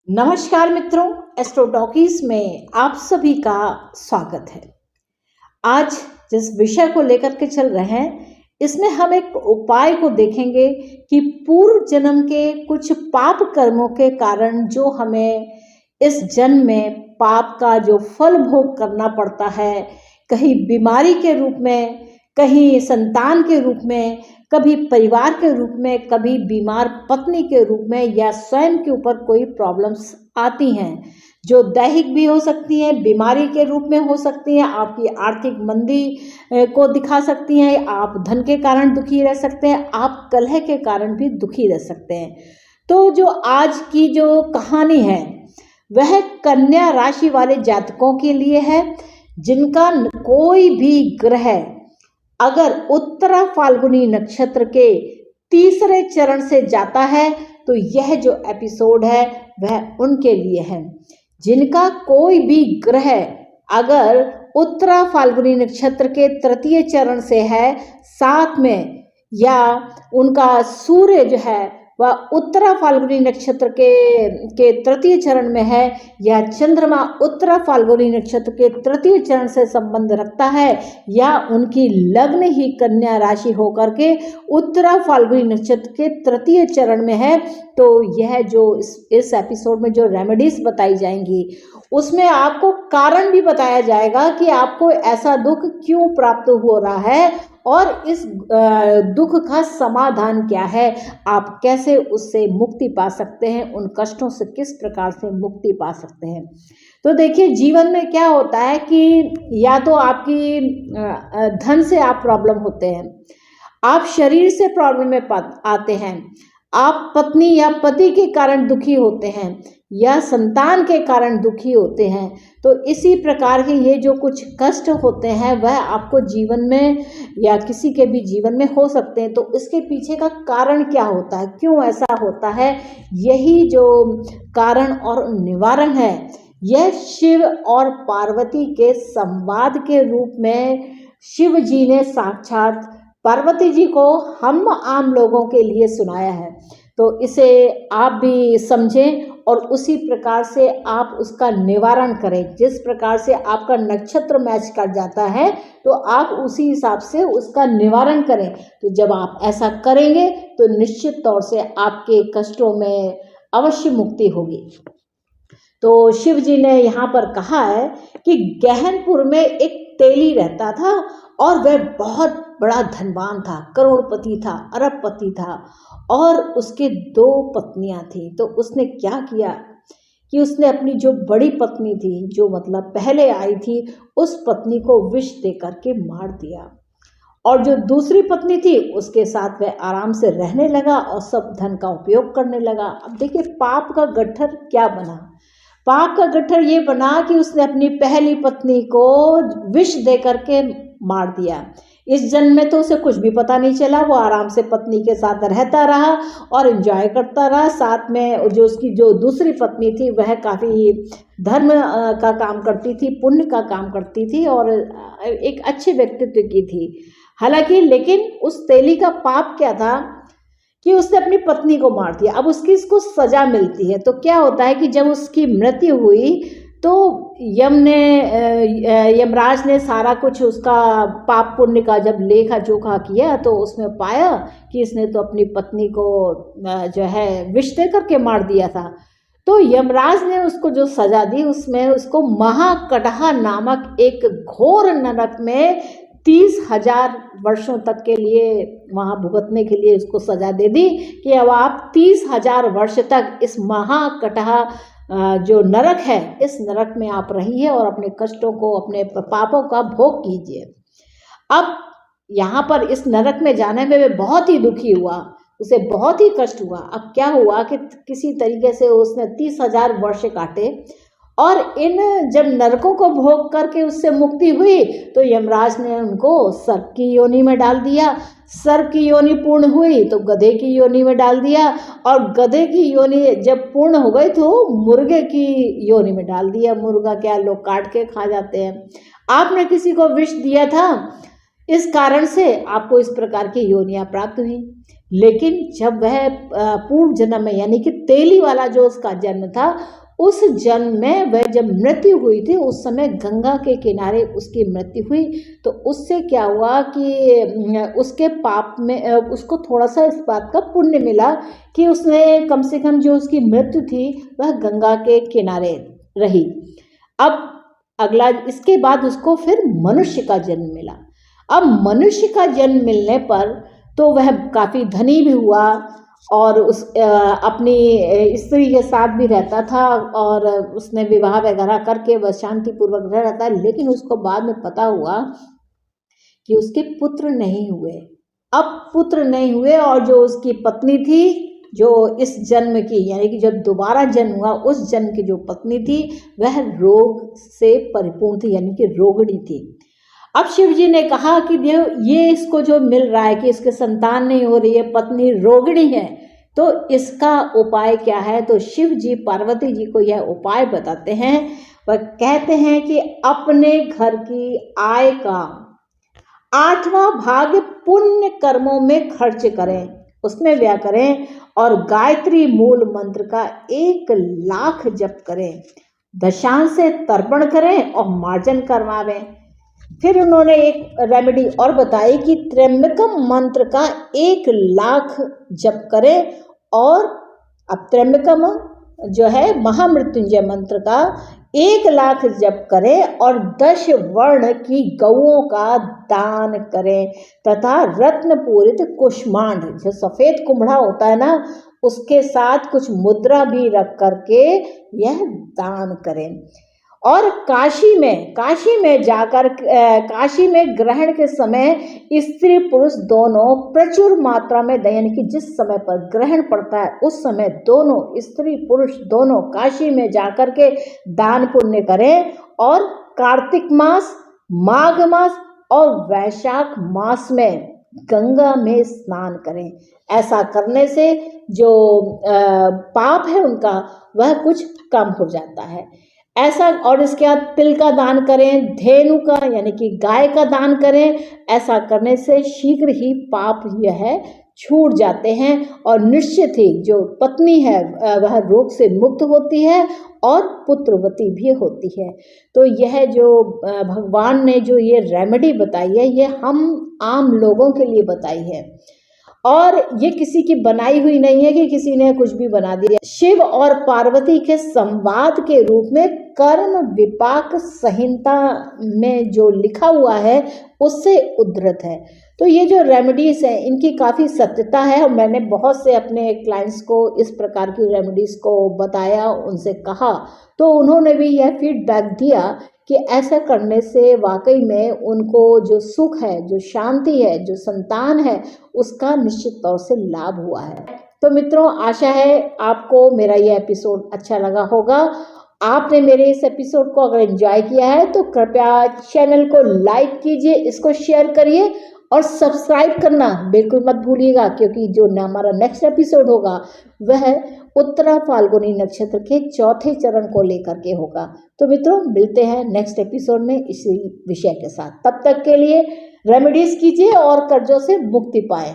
नमस्कार मित्रों, astro talkies में आप सभी का स्वागत है। आज जिस विषय को लेकर के चल रहे हैं, इसमें हम एक उपाय को देखेंगे कि पूर्व जन्म के कुछ पाप कर्मों के कारण जो हमें इस जन्म में पाप का जो फल भोग करना पड़ता है, कहीं बीमारी के रूप में, कहीं संतान के रूप में, कभी परिवार के रूप में, कभी बीमार पत्नी के रूप में, या स्वयं के ऊपर कोई प्रॉब्लम्स आती हैं जो दैहिक भी हो सकती हैं, बीमारी के रूप में हो सकती हैं, आपकी आर्थिक मंदी को दिखा सकती हैं, आप धन के कारण दुखी रह सकते हैं, आप कलह के कारण भी दुखी रह सकते हैं। तो जो आज की जो कहानी है वह कन्या राशि वाले जातकों के लिए है, जिनका कोई भी ग्रह अगर उत्तरा फाल्गुनी नक्षत्र के तीसरे चरण से जाता है तो यह जो एपिसोड है वह उनके लिए है। जिनका कोई भी ग्रह अगर उत्तरा फाल्गुनी नक्षत्र के तृतीय चरण से है, साथ में या उनका सूर्य जो है वह उत्तरा फाल्गुनी नक्षत्र के तृतीय चरण में है, या चंद्रमा उत्तरा फाल्गुनी नक्षत्र के तृतीय चरण से संबंध रखता है, या उनकी लग्न ही कन्या राशि होकर के उत्तरा फाल्गुनी नक्षत्र के तृतीय चरण में है, तो यह जो इस एपिसोड में जो रेमेडीज बताई जाएंगी उसमें आपको कारण भी बताया जाएगा कि आपको ऐसा दुख क्यों प्राप्त हो रहा है और इस दुख का समाधान क्या है, आप कैसे उससे मुक्ति पा सकते हैं, उन कष्टों से किस प्रकार से मुक्ति पा सकते हैं। तो देखिए, जीवन में क्या होता है कि या तो आपकी धन से आप प्रॉब्लम होते हैं, आप शरीर से प्रॉब्लम में आते हैं, आप पत्नी या पति के कारण दुखी होते हैं, या संतान के कारण दुखी होते हैं। तो इसी प्रकार के ये जो कुछ कष्ट होते हैं वह आपको जीवन में या किसी के भी जीवन में हो सकते हैं। तो इसके पीछे का कारण क्या होता है, क्यों ऐसा होता है, यही जो कारण और निवारण है यह शिव और पार्वती के संवाद के रूप में शिव जी ने साक्षात पार्वती जी को हम आम लोगों के लिए सुनाया है। तो इसे आप भी समझें और उसी प्रकार से आप उसका निवारण करें। जिस प्रकार से आपका नक्षत्र मैच कर जाता है तो आप उसी हिसाब से उसका निवारण करें। तो जब आप ऐसा करेंगे तो निश्चित तौर से आपके कष्टों में अवश्य मुक्ति होगी। तो शिव जी ने यहाँ पर कहा है कि गहनपुर में एक तेली रहता था और वह बहुत बड़ा धनवान था, करोड़पति था, अरबपति था, और उसके 2 पत्नियां थी। तो उसने क्या किया कि उसने अपनी जो बड़ी पत्नी थी, जो मतलब पहले आई थी, उस पत्नी को विष दे करके मार दिया, और जो दूसरी पत्नी थी उसके साथ वह आराम से रहने लगा और सब धन का उपयोग करने लगा। अब देखिए, पाप का गट्ठर क्या बना। पाप का गट्ठर ये बना कि उसने अपनी पहली पत्नी को विष दे करके मार दिया। इस जन्म में तो उसे कुछ भी पता नहीं चला, वो आराम से पत्नी के साथ रहता रहा और एंजॉय करता रहा। साथ में जो उसकी जो दूसरी पत्नी थी वह काफ़ी धर्म का काम करती थी, पुण्य का काम करती थी और एक अच्छे व्यक्तित्व की थी। हालांकि लेकिन उस तेली का पाप क्या था कि उसने अपनी पत्नी को मार दिया। अब इसको सजा मिलती है। तो क्या होता है कि जब उसकी मृत्यु हुई तो यमराज ने सारा कुछ उसका पाप पुण्य का जब लेखा जोखा किया तो उसमें पाया कि इसने तो अपनी पत्नी को जो है विष दे करके मार दिया था। तो यमराज ने उसको जो सजा दी उसमें उसको महाकटहा नामक एक घोर नरक में 30,000 वर्षों तक के लिए वहाँ भुगतने के लिए उसको सजा दे दी कि अब आप 30,000 वर्ष तक इस महाकटहा जो नरक है, इस नरक में आप रहिए और अपने कष्टों को, अपने पापों का भोग कीजिए। अब यहाँ पर इस नरक में जाने में वह बहुत ही दुखी हुआ, उसे बहुत ही कष्ट हुआ। अब क्या हुआ कि किसी तरीके से उसने 30,000 वर्ष काटे और इन जब नरकों को भोग करके उससे मुक्ति हुई तो यमराज ने उनको सर्प की योनि में डाल दिया। सर्प की योनि पूर्ण हुई तो गधे की योनि में डाल दिया, और गधे की योनि जब पूर्ण हो गई तो मुर्गे की योनि में डाल दिया। मुर्गा क्या लोग काट के खा जाते हैं। आपने किसी को विष दिया था इस कारण से आपको इस प्रकार की योनियां प्राप्त हुई। लेकिन जब वह पूर्व जन्म में यानी कि तेली वाला जो उसका जन्म था, उस जन्म में वह जब मृत्यु हुई थी, उस समय गंगा के किनारे उसकी मृत्यु हुई। तो उससे क्या हुआ कि उसके पाप में उसको थोड़ा सा इस बात का पुण्य मिला कि उसने कम से कम जो उसकी मृत्यु थी वह गंगा के किनारे रही। अब अगला इसके बाद उसको फिर मनुष्य का जन्म मिला। अब मनुष्य का जन्म मिलने पर तो वह काफ़ी धनी भी हुआ और अपनी स्त्री के साथ भी रहता था और उसने विवाह वगैरह करके वह शांतिपूर्वक रह रहा था। लेकिन उसको बाद में पता हुआ कि उसके पुत्र नहीं हुए। अब पुत्र नहीं हुए और जो उसकी पत्नी थी, जो इस जन्म की यानी कि जब दोबारा जन्म हुआ उस जन्म की जो पत्नी थी, वह रोग से परिपूर्ण थी यानी कि रोगिणी थी। अब शिव जी ने कहा कि ये इसको जो मिल रहा है कि इसके संतान नहीं हो रही है, पत्नी रोगिणी है, तो इसका उपाय क्या है। तो शिव जी पार्वती जी को यह उपाय बताते हैं। वह कहते हैं कि अपने घर की आय का 8वां भाग पुण्य कर्मों में खर्च करें, उसमें व्यय करें और गायत्री मूल मंत्र का 1,00,000 जप करें, दशांश से तर्पण करें और मार्जन करवावें। फिर उन्होंने एक रेमेडी और बताई कि त्र्यंबकम मंत्र का 1,00,000 जप करें और अब त्र्यंबकम जो है महामृत्युंजय मंत्र का 1,00,000 जप करें और 10 वर्ण की गौओं का दान करें तथा रत्न पूरित कुष्मांड जो सफेद कुम्हड़ा होता है ना, उसके साथ कुछ मुद्रा भी रख करके यह दान करें। और काशी में जाकर काशी में ग्रहण के समय स्त्री पुरुष दोनों प्रचुर मात्रा में यानी कि जिस समय पर ग्रहण पड़ता है उस समय दोनों स्त्री पुरुष दोनों काशी में जाकर के दान पुण्य करें और कार्तिक मास, माघ मास और वैशाख मास में गंगा में स्नान करें। ऐसा करने से जो पाप है उनका वह कुछ कम हो जाता है। ऐसा और इसके बाद तिल का दान करें, धेनु का यानी कि गाय का दान करें। ऐसा करने से शीघ्र ही पाप यह छूट जाते हैं और निश्चित ही जो पत्नी है वह रोग से मुक्त होती है और पुत्रवती भी होती है। तो यह जो भगवान ने जो ये रेमेडी बताई है, ये हम आम लोगों के लिए बताई है और ये किसी की बनाई हुई नहीं है कि किसी ने कुछ भी बना दिया। शिव और पार्वती के संवाद के रूप में कर्म विपाक संहिता में जो लिखा हुआ है उससे उद्धृत है। तो ये जो रेमेडीज है इनकी काफ़ी सत्यता है और मैंने बहुत से अपने क्लाइंट्स को इस प्रकार की रेमेडीज को बताया, उनसे कहा, तो उन्होंने भी यह फीडबैक दिया कि ऐसा करने से वाकई में उनको जो सुख है, जो शांति है, जो संतान है, उसका निश्चित तौर से लाभ हुआ है। तो मित्रों, आशा है आपको मेरा यह एपिसोड अच्छा लगा होगा। आपने मेरे इस एपिसोड को अगर एंजॉय किया है तो कृपया चैनल को लाइक कीजिए, इसको शेयर करिए और सब्सक्राइब करना बिल्कुल मत भूलिएगा, क्योंकि जो हमारा नेक्स्ट एपिसोड होगा वह उत्तरा फाल्गुनी नक्षत्र के 4थे चरण को लेकर के होगा। तो मित्रों, मिलते हैं नेक्स्ट एपिसोड में इसी विषय के साथ। तब तक के लिए रेमेडीज कीजिए और कर्जों से मुक्ति पाएं।